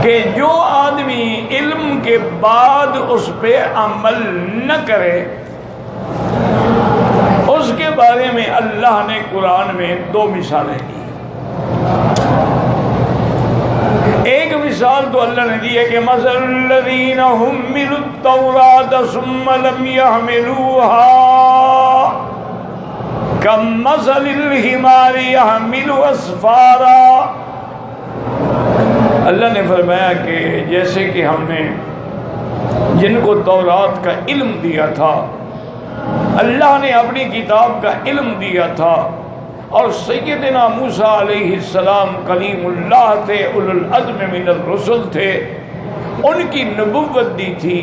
کہ جو آدمی علم کے بعد اس پہ عمل نہ کرے، اس کے بارے میں اللہ نے قرآن میں دو مثالیں دی۔ ایک مثال تو اللہ نے دی ہے کہ مثل الذین حملوا التوراۃ ثم لم یحملوها کمثل الحمار یحمل اسفارا۔ اللہ نے فرمایا کہ جیسے کہ ہم نے جن کو تورات کا علم دیا تھا، اللہ نے اپنی کتاب کا علم دیا تھا، اور سیدنا موسیٰ علیہ السلام کلیم اللہ تھے، اولو العزم من الرسل تھے، ان کی نبوت دی تھی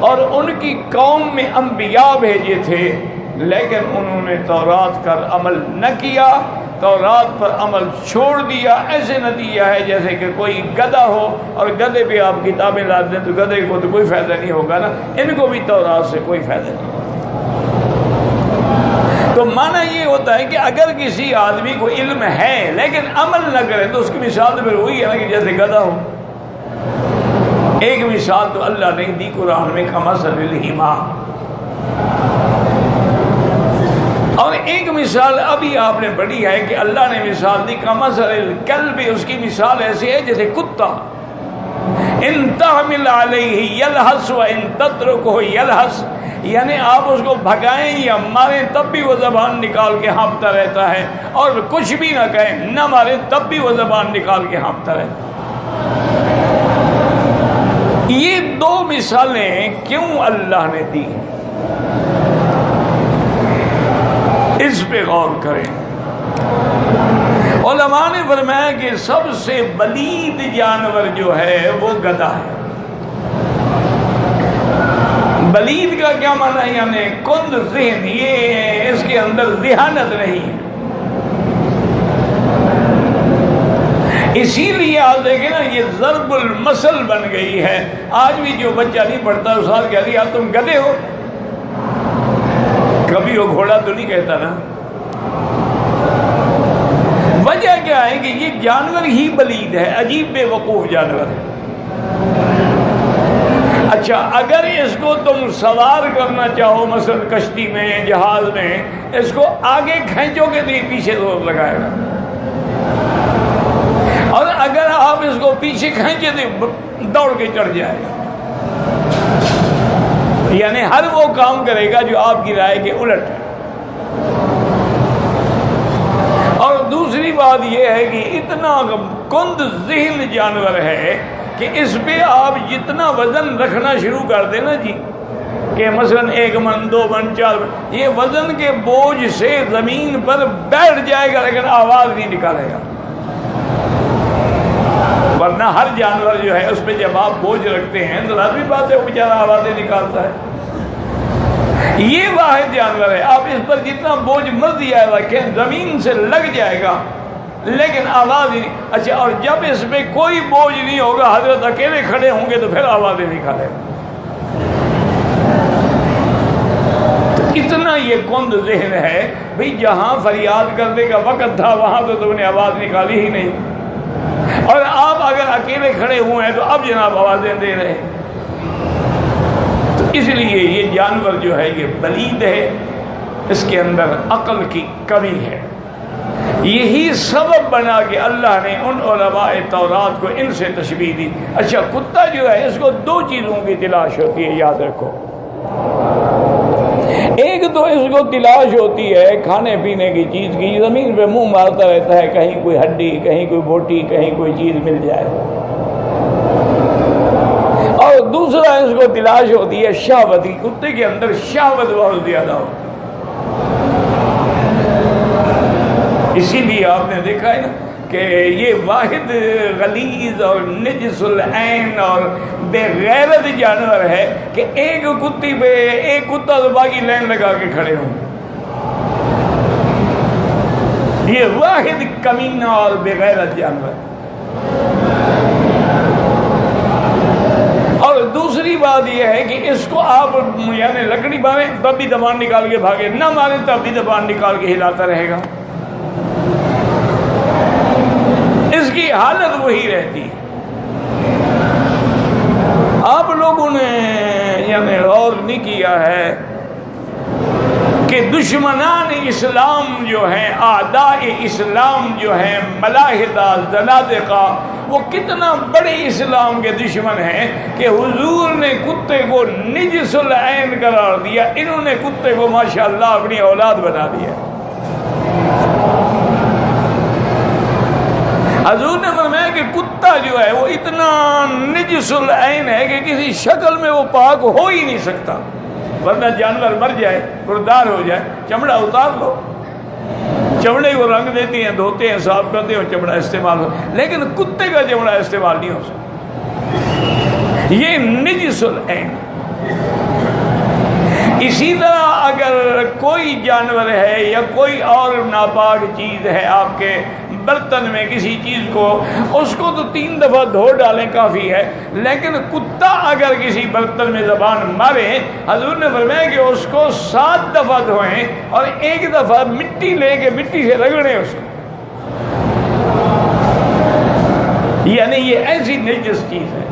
اور ان کی قوم میں انبیاء بھیجے تھے، لیکن انہوں نے تورات کا عمل نہ کیا، تورات پر عمل چھوڑ دیا۔ ایسے نتیجہ ہے جیسے کہ کوئی گدھا ہو اور گدھے پہ آپ کتابیں لا دیں تو گدھے کو تو کوئی فائدہ نہیں ہوگا نا، ان کو بھی تورات سے کوئی فائدہ نہیں۔ تو معنی یہ ہوتا ہے کہ اگر کسی آدمی کو علم ہے لیکن عمل نہ کرے تو اس کی مثال تو پھر وہی ہے نا کہ جیسے گدھا ہو۔ ایک مثال تو اللہ نے دی قرآن میں کمثل الحمار، اور ایک مثال ابھی آپ نے پڑھی ہے کہ اللہ نے مثال دی کمثل الکلب، اس کی مثال ایسی ہے جیسے کتا، ان تحمل علیہ یلہث و ان تترکہ یلہث، یعنی آپ اس کو بھگائیں یا ماریں تب بھی وہ زبان نکال کے ہانپتا رہتا ہے، اور کچھ بھی نہ کہیں نہ ماریں تب بھی وہ زبان نکال کے ہانپتا رہتا ہے۔ یہ دو مثالیں کیوں اللہ نے دی، اس پہ غور کریں۔ علماء نے فرمایا کہ سب سے بلید جانور جو ہے وہ گدھا ہے۔ بلید کا کیا معنی ہے؟ یعنی کند ذہن، یہ اس کے اندر ذہانت نہیں ہے۔ اسی لیے آپ دیکھیں نا یہ ضرب المثل بن گئی ہے۔ آج بھی جو بچہ نہیں پڑھتا استاد کہہ رہی آپ تم گدھے ہو، کبھی وہ گھوڑا تو نہیں کہتا نا۔ وجہ کیا ہے کہ یہ جانور ہی بلید ہے، عجیب بے وقوف جانور ہے۔ اچھا اگر اس کو تم سوار کرنا چاہو مثلا کشتی میں، جہاز میں، اس کو آگے کھینچو گے تو یہ پیچھے زور لگائے گا، اور اگر آپ اس کو پیچھے کھینچے تو دوڑ کے چڑھ جائے گا، یعنی ہر وہ کام کرے گا جو آپ کی رائے کے الٹ ہے۔ اور دوسری بات یہ ہے کہ اتنا کند ذہن جانور ہے کہ اس پہ آپ جتنا وزن رکھنا شروع کر دیں نا جی، کہ مثلا 1 من 2 من 4 من، یہ وزن کے بوجھ سے زمین پر بیٹھ جائے گا لیکن آواز نہیں نکالے گا۔ ورنہ ہر جانور جو ہے اس پہ جب آپ بوجھ رکھتے ہیں تو لازمی بات ہے وہ بیچارہ آوازیں نکالتا ہے۔ یہ واحد جانور ہے، آپ اس پر جتنا بوجھ مرضی آئے رکھیں زمین سے لگ جائے گا لیکن آواز ہی نہیں۔ اچھا اور جب اس پہ کوئی بوجھ نہیں ہوگا، حضرت اکیلے کھڑے ہوں گے تو پھر آوازیں نکالے گا۔ تو اتنا یہ کند ذہن ہے بھئی، جہاں فریاد کرنے کا وقت تھا وہاں تو تم نے آواز نکالی ہی نہیں، اور آپ اگر اکیلے کھڑے ہوئے ہیں تو اب جناب آوازیں دے رہے ہیں۔ تو اس لیے یہ جانور جو ہے یہ بلید ہے، اس کے اندر عقل کی کمی ہے۔ یہی سبب بنا کہ اللہ نے ان علماء تورات کو ان سے تشبیہ دی۔ اچھا کتا جو ہے اس کو 2 چیزوں کی تلاش ہوتی ہے، یاد رکھو۔ ایک تو اس کو تلاش ہوتی ہے کھانے پینے کی چیز کی، زمین پہ منہ مارتا رہتا ہے، کہیں کوئی ہڈی، کہیں کوئی بوٹی، کہیں کوئی چیز مل جائے۔ اور دوسرا اس کو تلاش ہوتی ہے شہوت کی، کتے کے اندر شہوت بہت زیادہ ہوتی ہے۔ اسی لیے آپ نے دیکھا ہے نا کہ یہ واحد غلیظ اور نجس العین اور بے غیرت جانور ہے کہ ایک کتی پہ ایک کتا تو باقی لائن لگا کے کھڑے ہوں۔ یہ واحد کمینہ اور بے غیرت جانور۔ اور دوسری بات یہ ہے کہ اس کو آپ یعنی لکڑی ماریں تب بھی زبان نکال کے بھاگے، نہ ماریں تب بھی زبان نکال کے ہلاتا رہے گا، اس کی حالت وہی رہتی ہے۔ آپ لوگوں نے یعنی غور نہیں کیا ہے کہ دشمنان اسلام جو ہیں، اعداء اسلام جو ہیں، ملاحدہ، زنادقہ، وہ کتنا بڑے اسلام کے دشمن ہیں کہ حضور نے کتے کو نجس العین قرار دیا، انہوں نے کتے کو ماشاءاللہ اپنی اولاد بنا دیا۔ حضور نے فرمایا کہ کتا جو ہے وہ اتنا نجس العین ہے کہ کسی شکل میں وہ پاک ہو ہی نہیں سکتا، ورنہ جانور مر جائے، مردار ہو جائے، چمڑا اتار لو، چمڑے کو رنگ دیتے ہیں، دھوتے ہیں، صاف کرتے ہیں، چمڑا استعمال ہو، لیکن کتے کا چمڑا استعمال نہیں ہو سکتا، یہ نجس العین۔ اسی طرح اگر کوئی جانور ہے یا کوئی اور ناپاک چیز ہے آپ کے برتن میں کسی چیز کو، اس کو تو 3 دفعہ دھو ڈالیں کافی ہے، لیکن کتا اگر کسی برتن میں زبان مارے، حضور نے فرمایا کہ اس کو 7 دفعہ دھوئیں اور 1 دفعہ مٹی لے کے مٹی سے رگڑیں اس کو، یعنی یہ ایسی نجس چیز ہے۔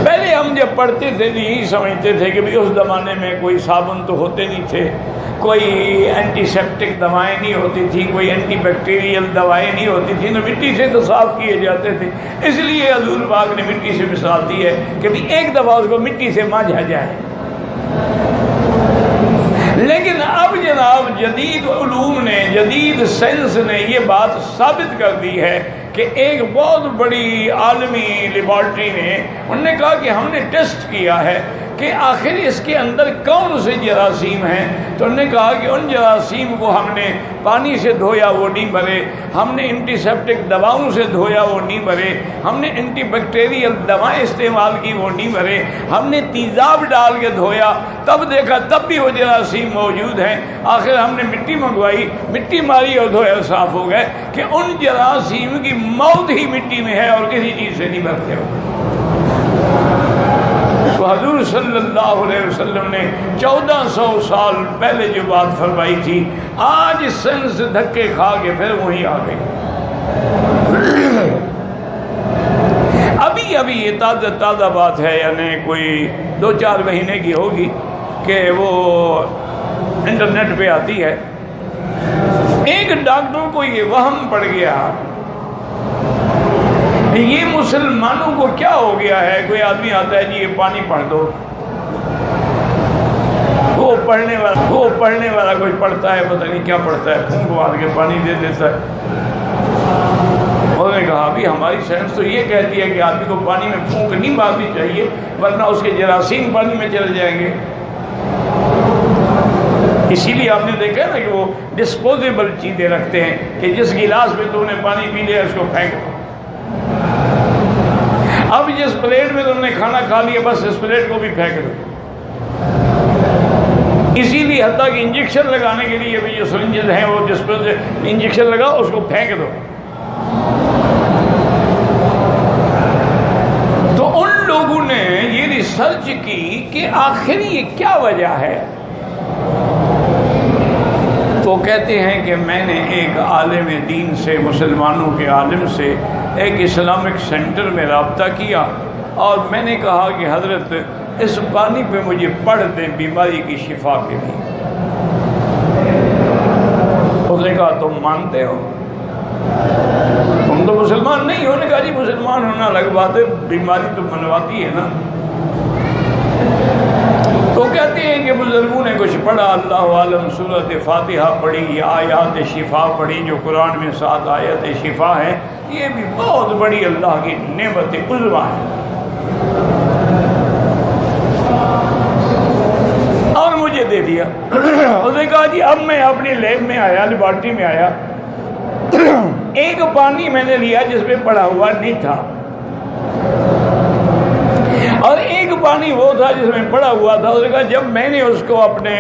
پہلے ہم جب پڑھتے تھے یہی سمجھتے تھے کہ اس زمانے میں کوئی صابن تو ہوتے نہیں تھے، کوئی اینٹی سیپٹک دوائیں نہیں ہوتی تھی، کوئی اینٹی بیکٹیریل دوائیں نہیں ہوتی تھی، نہ مٹی سے تو صاف کیے جاتے تھے، اس لیے حضور پاک نے مٹی سے مثال دی ہے کہ بھی 1 دفعہ اس کو مٹی سے مانجھا جائے۔ لیکن اب جناب جدید علوم نے، جدید سائنس نے یہ بات ثابت کر دی ہے کہ ایک بہت بڑی عالمی لیبارٹری نے، انہوں نے کہا کہ ہم نے ٹیسٹ کیا ہے کہ آخر اس کے اندر کون سے جراثیم ہیں، تو انہوں نے کہا کہ ان جراثیم کو ہم نے پانی سے دھویا وہ نہیں مرے، ہم نے اینٹی سیپٹک دواؤں سے دھویا وہ نہیں مرے، ہم نے اینٹی بیکٹیریل دوائیں استعمال کی وہ نہیں مرے، ہم نے تیزاب ڈال کے دھویا تب دیکھا تب بھی وہ جراثیم موجود ہیں، آخر ہم نے مٹی منگوائی، مٹی ماری اور دھویا صاف ہو گئے، کہ ان جراثیم کی موت ہی مٹی میں ہے اور کسی چیز سے نہیں مرتے ہو۔ تو حضور صلی اللہ علیہ وسلم نے 1400 سال پہلے جو بات فرمائی تھی، آج سائنس دھکے کھا کے پھر وہیں آ گئی۔ ابھی یہ تازہ بات ہے، یعنی کوئی 2-4 مہینے کی ہوگی کہ وہ انٹرنیٹ پہ آتی ہے، ایک ڈاکٹر کو یہ وہم پڑ گیا یہ مسلمانوں کو کیا ہو گیا ہے، کوئی آدمی آتا ہے جی یہ پانی پڑھ دو، وہ پڑھنے والا کوئی پڑھتا ہے، پتہ نہیں کیا پڑھتا ہے، پھونک مار کے پانی دے دیتا ہے۔ انہوں نے کہا ابھی ہماری سائنس تو یہ کہتی ہے کہ آدمی کو پانی میں پھونک نہیں مارنی چاہیے ورنہ اس کے جراثیم پانی میں چلے جائیں گے۔ اسی لیے آپ نے دیکھا نا کہ وہ ڈسپوزیبل چیزیں رکھتے ہیں کہ جس گلاس میں تم نے پانی پی لیا اس کو پھینک دو، اب جس پلیٹ میں تم نے کھانا کھا لیا بس اس پلیٹ کو بھی پھینک دو۔ اسی لیے حتیٰ کہ انجیکشن لگانے کے لیے بھی جو سرنجز ہیں وہ جس پر انجیکشن لگا اس کو پھینک دو۔ تو ان لوگوں نے یہ ریسرچ کی کہ آخر یہ کیا وجہ ہے، تو کہتے ہیں کہ میں نے ایک عالم دین سے، مسلمانوں کے عالم سے ایک اسلامک سینٹر میں رابطہ کیا اور میں نے کہا کہ حضرت اس پانی پہ مجھے پڑھ دیں بیماری کی شفا کے لیے۔ اس نے کہا تم مانتے ہو؟ تم تو مسلمان نہیں ہو۔ نے کہا جی مسلمان ہونا الگ بات ہے، بیماری تو منواتی ہے نا۔ تو کہتے ہیں کہ بزرگوں نے کچھ پڑھا، اللہ عالم، سورۃ فاتحہ پڑھی، آیات شفا پڑھی جو قرآن میں 7 آیات شفا ہیں، یہ بھی بہت بڑی اللہ کی نعمت عظمیٰ ہے۔ اور مجھے دے دیا۔ اس نے کہا جی اب میں اپنی لیب میں آیا، لیبارٹری میں آیا، ایک پانی میں نے لیا جس میں پڑا ہوا نہیں تھا، اور ایک پانی وہ تھا جس میں پڑا ہوا تھا۔ اس نے کہا جب میں نے اس کو اپنے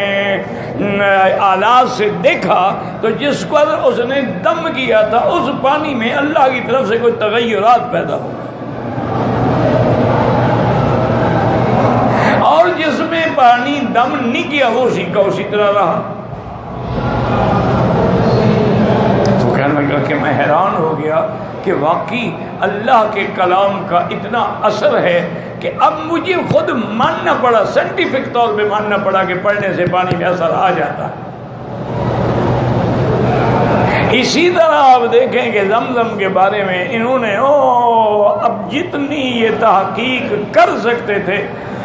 آلات سے دیکھا تو جس پر اس نے دم کیا تھا اس پانی میں اللہ کی طرف سے کوئی تغیرات پیدا ہو، اور جس میں پانی دم نہیں کیا وہ اسی کا اسی طرح رہا۔ تو کہنے کہا کہ میں حیران ہو گیا کہ واقعی اللہ کے کلام کا اتنا اثر ہے کہ اب مجھے خود ماننا پڑا، سائنٹیفک طور پہ ماننا پڑا کہ پڑھنے سے پانی میں اثر آ جاتا ہے۔ اسی طرح آپ دیکھیں کہ زمزم کے بارے میں انہوں نے اب جتنی یہ تحقیق کر سکتے تھے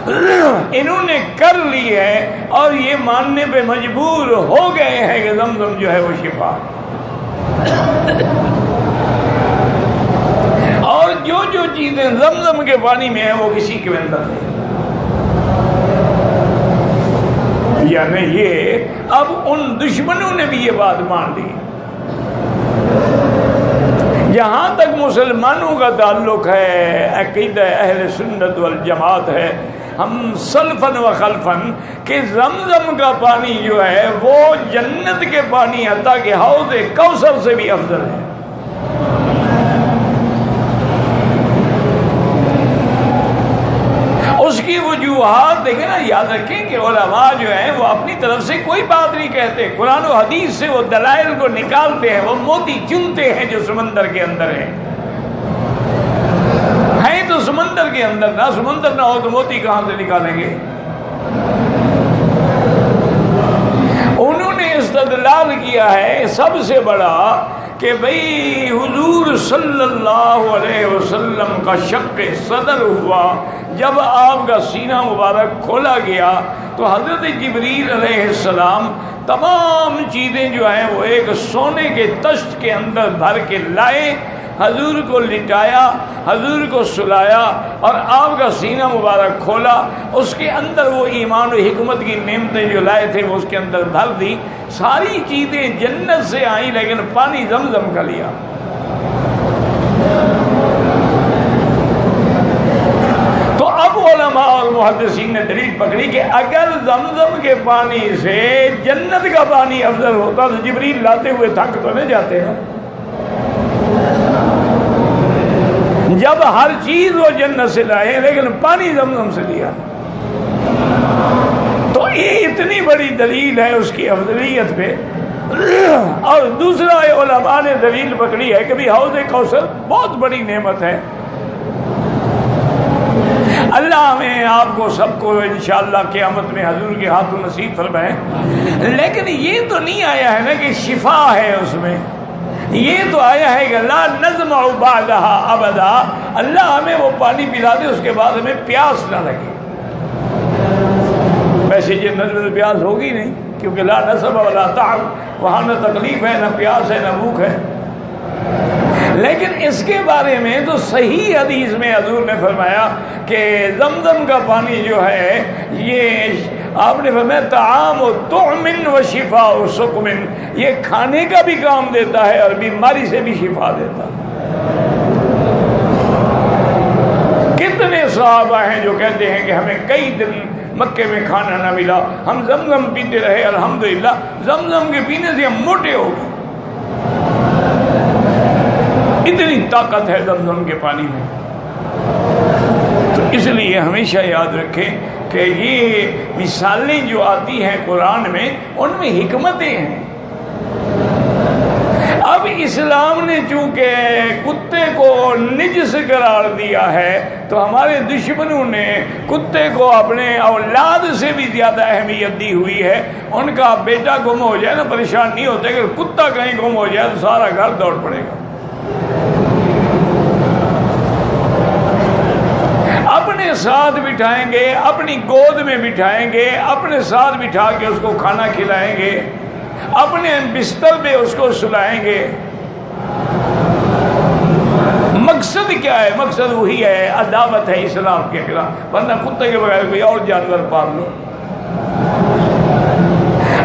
انہوں نے کر لی ہے، اور یہ ماننے پہ مجبور ہو گئے ہیں کہ زمزم جو ہے وہ شفا، اور جو جو چیزیں زمزم کے پانی میں ہیں وہ کسی کے اندر نہیں۔ یعنی یہ اب ان دشمنوں نے بھی یہ بات مان لی۔ جہاں تک مسلمانوں کا تعلق ہے، عقیدہ اہل سنت والجماعت ہے، ہم سلفن و خلفن کہ زمزم کا پانی جو ہے وہ جنت کے پانی حتیٰ کہ حوض کوثر سے بھی افضل ہے۔ اس کی وجوہات دیکھیں نا، یاد رکھیں کہ علماء جو ہیں وہ اپنی طرف سے کوئی بات نہیں کہتے، قرآن و حدیث سے وہ دلائل کو نکالتے ہیں، وہ موتی چنتے ہیں جو سمندر کے اندر ہیں تو سمندر کے اندر، نہ سمندر نہ ہو تو موتی کہاں سے نکالیں گے؟ انہوں نے استدلال کیا ہے سب سے بڑا کہ بھئی حضور صلی اللہ علیہ وسلم کا شق صدر ہوا، جب آپ کا سینہ مبارک کھولا گیا تو حضرت جبریل علیہ السلام تمام چیزیں جو ہیں وہ ایک سونے کے تشت کے اندر بھر کے لائے، حضور کو لٹایا، حضور کو سلایا، اور آپ کا سینہ مبارک کھولا، اس کے اندر وہ ایمان و حکمت کی نعمتیں جو لائے تھے وہ اس کے اندر بھر دی۔ ساری چیزیں جنت سے آئیں لیکن پانی زمزم کا لیا۔ تو اب علماء اور محدثین نے دلیل پکڑی کہ اگر زمزم کے پانی سے جنت کا پانی افضل ہوتا تو جبریل لاتے ہوئے تھک تو نہیں جاتے ہیں؟ جب ہر چیز وہ جنت سے لائے لیکن پانی زمزم سے لیا، تو یہ اتنی بڑی دلیل ہے اس کی افضلیت پہ۔ اور دوسرا علماء نے دلیل پکڑی ہے کہ بھی حوض کوثر بہت بڑی نعمت ہے، اللہ ہمیں آپ کو سب کو انشاءاللہ قیامت میں حضور کے ہاتھوں نصیب فرمائے۔ لیکن یہ تو نہیں آیا ہے نا کہ شفا ہے اس میں، یہ تو آیا ہے کہ لا نظمع بعدها ابدا، اللہ ہمیں وہ پانی پلا دے اس کے بعد ہمیں پیاس نہ لگے۔ ویسے جنت میں پیاس ہوگی نہیں، کیونکہ لا نصب ولا تعب، وہاں نہ تکلیف ہے، نہ پیاس ہے، نہ بھوک ہے۔ لیکن اس کے بارے میں تو صحیح حدیث میں حضور نے فرمایا کہ زمزم کا پانی جو ہے یہ آپ نے فرمایا طعام و طعم و شفا و سقم، یہ کھانے کا بھی کام دیتا ہے اور بیماری سے بھی شفا دیتا ہے۔ کتنے صحابہ ہیں جو کہتے ہیں کہ ہمیں کئی دن مکے میں کھانا نہ ملا، ہم زمزم پیتے رہے، الحمدللہ زمزم کے پینے سے ہم موٹے ہو گئے، اتنی طاقت ہے زمزم کے پانی میں۔ تو اس لیے ہمیشہ یاد رکھیں کہ یہ مثالیں جو آتی ہیں قرآن میں ان میں حکمتیں ہیں۔ اب اسلام نے چونکہ کتے کو نجس قرار دیا ہے تو ہمارے دشمنوں نے کتے کو اپنے اولاد سے بھی زیادہ اہمیت دی ہوئی ہے۔ ان کا بیٹا گم ہو جائے نا پریشان نہیں ہوتے، کہ کتا کہیں گم ہو جائے تو سارا گھر دوڑ پڑے گا۔ اپنے ساتھ بٹھائیں گے، اپنی گود میں بٹھائیں گے، اپنے ساتھ بٹھا کے اس کو کھانا کھلائیں گے، اپنے بستر پہ اس کو سلائیں گے۔ مقصد کیا ہے؟ مقصد وہی ہے، عداوت ہے اسلام کے خلاف، ورنہ کتے کے بغیر کوئی اور جانور پال لو۔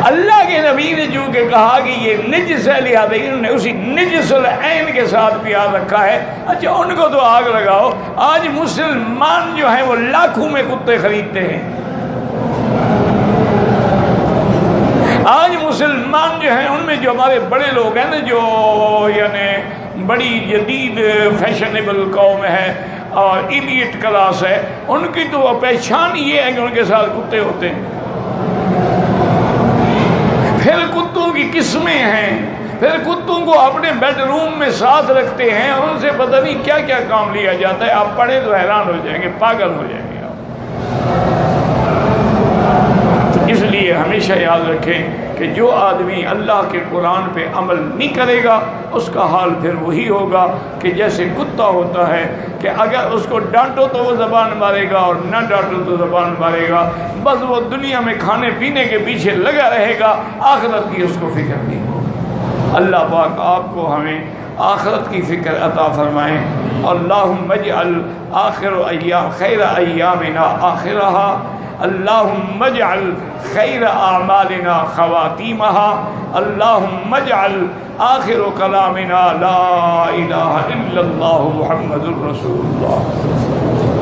اللہ کے نبی نے جو کہ کہا کہ یہ نجس ہے، لہٰذا انہوں نے اسی نجس العین کے ساتھ پیار رکھا ہے۔ اچھا ان کو تو آگ لگاؤ، آج مسلمان جو ہیں وہ لاکھوں میں کتے خریدتے ہیں۔ آج مسلمان جو ہیں ان میں جو ہمارے بڑے لوگ ہیں نا، جو یعنی بڑی جدید فیشنیبل قوم ہے اور ایلیٹ کلاس ہے، ان کی تو پہچان یہ ہے کہ ان کے ساتھ کتے ہوتے ہیں۔ پھر کتوں کی قسمیں ہیں، پھر کتوں کو اپنے بیڈ روم میں ساتھ رکھتے ہیں، ان سے پتہ نہیں کیا کیا کام لیا جاتا ہے، آپ پڑھیں تو حیران ہو جائیں گے، پاگل ہو جائیں گے آپ۔ اس لیے ہمیشہ یاد رکھیں کہ جو آدمی اللہ کے قرآن پہ عمل نہیں کرے گا اس کا حال پھر وہی ہوگا کہ جیسے کتا ہوتا ہے کہ اگر اس کو ڈانٹو تو وہ زبان مارے گا اور نہ ڈانٹو تو زبان مارے گا، بس وہ دنیا میں کھانے پینے کے پیچھے لگا رہے گا، آخرت کی اس کو فکر نہیں ہوگی۔ اللہ پاک آپ کو ہمیں آخرت کی فکر عطا فرمائیں۔ اللہم اجعل آخر ایام خیر ایامنا آخرہا، اللہم اجعل خیر اعمالنا خواتیمها، اللہم اجعل آخر کلامنا لا الہ الا اللہ محمد الرسول اللہ۔